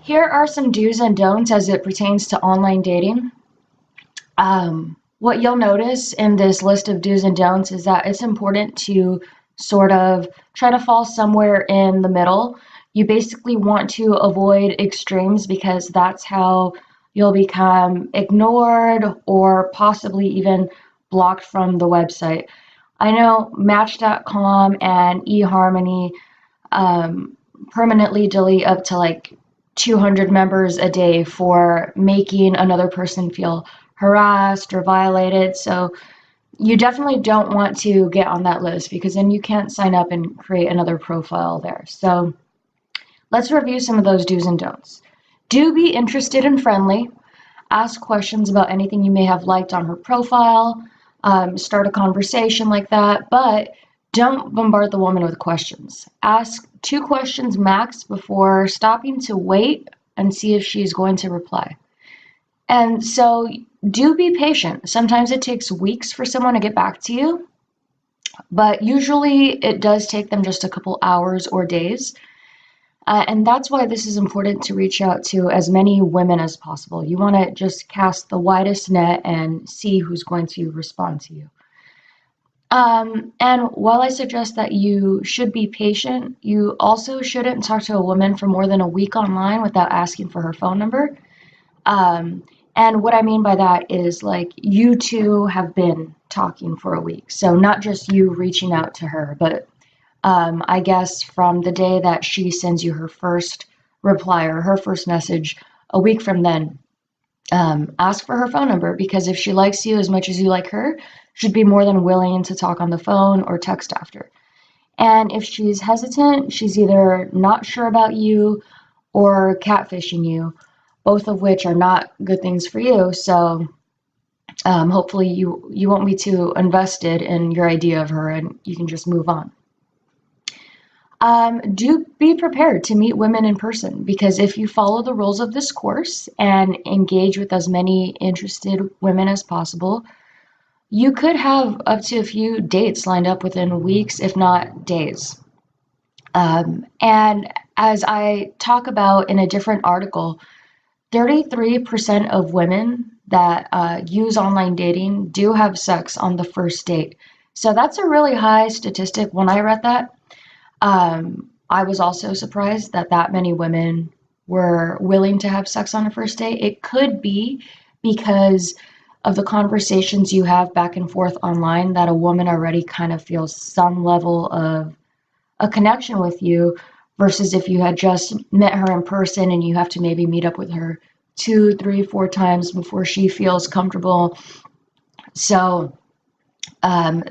Here are some do's and don'ts as it pertains to online dating. What you'll notice in this list of do's and don'ts is that it's important to sort of try to fall somewhere in the middle. You basically want to avoid extremes because that's how you'll become ignored or possibly even blocked from the website. I know Match.com and eHarmony permanently delete up to like 200 members a day for making another person feel harassed or violated. So you definitely don't want to get on that list because then you can't sign up and create another profile there. So let's review some of those do's and don'ts. Do be interested and friendly. Ask questions about anything you may have liked on her profile. Start a conversation like that, but don't bombard the woman with questions. Ask 2 questions max before stopping to wait and see if she's going to reply. And so do be patient. Sometimes it takes weeks for someone to get back to you, but usually it does take them just a couple hours or days. And that's why this is important to reach out to as many women as possible. You want to just cast the widest net and see who's going to respond to you. And while I suggest that you should be patient, you also shouldn't talk to a woman for more than a week online without asking for her phone number. And what I mean by that is like you two have been talking for a week. So not just you reaching out to her, but I guess from the day that she sends you her first reply or her first message, a week from then, ask for her phone number because if she likes you as much as you like her, she'd be more than willing to talk on the phone or text after. And if she's hesitant, she's either not sure about you or catfishing you, both of which are not good things for you. So hopefully you won't be too invested in your idea of her and you can just move on. Do be prepared to meet women in person because if you follow the rules of this course and engage with as many interested women as possible, you could have up to a few dates lined up within weeks, if not days. And as I talk about in a different article, 33% of women that use online dating do have sex on the first date. So that's a really high statistic. When I read that, I was also surprised that that many women were willing to have sex on a first date. It could be because of the conversations you have back and forth online that a woman already kind of feels some level of a connection with you versus if you had just met her in person and you have to maybe meet up with her 2, 3, 4 times before she feels comfortable. So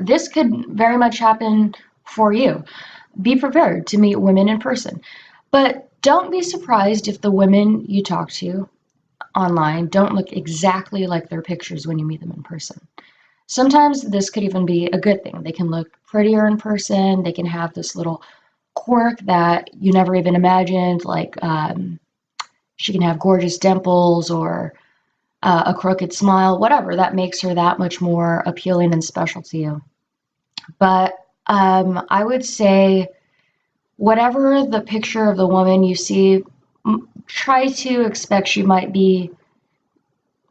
this could very much happen for you. Be prepared to meet women in person. But don't be surprised if the women you talk to online don't look exactly like their pictures when you meet them in person. Sometimes this could even be a good thing. They can look prettier in person. They can have this little quirk that you never even imagined, like she can have gorgeous dimples or a crooked smile, whatever, that makes her that much more appealing and special to you. But I would say whatever the picture of the woman you see, try to expect she might be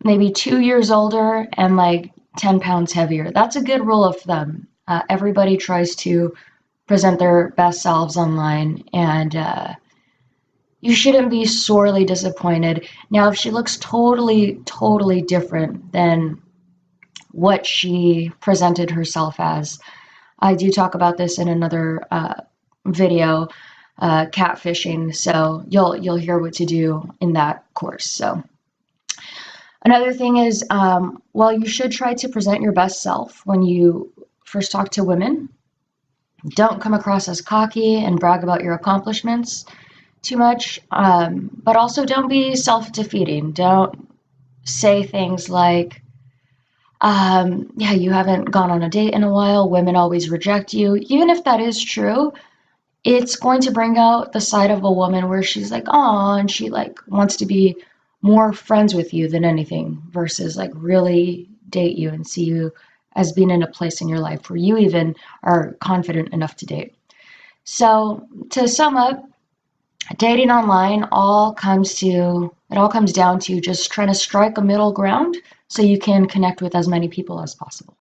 maybe 2 years older and like 10 pounds heavier. That's a good rule of thumb. Everybody tries to present their best selves online, and you shouldn't be sorely disappointed. Now, if she looks totally, totally different than what she presented herself as, I do talk about this in another video, catfishing, so you'll hear what to do in that course. So another thing is, while you should try to present your best self when you first talk to women, don't come across as cocky and brag about your accomplishments too much, but also don't be self-defeating. Don't say things like, yeah, you haven't gone on a date in a while, women always reject you. Even if that is true, it's going to bring out the side of a woman where she's like, oh, and she like wants to be more friends with you than anything versus like really date you and see you as being in a place in your life where you even are confident enough to date. So to sum up, Dating online all comes down to just trying to strike a middle ground so you can connect with as many people as possible.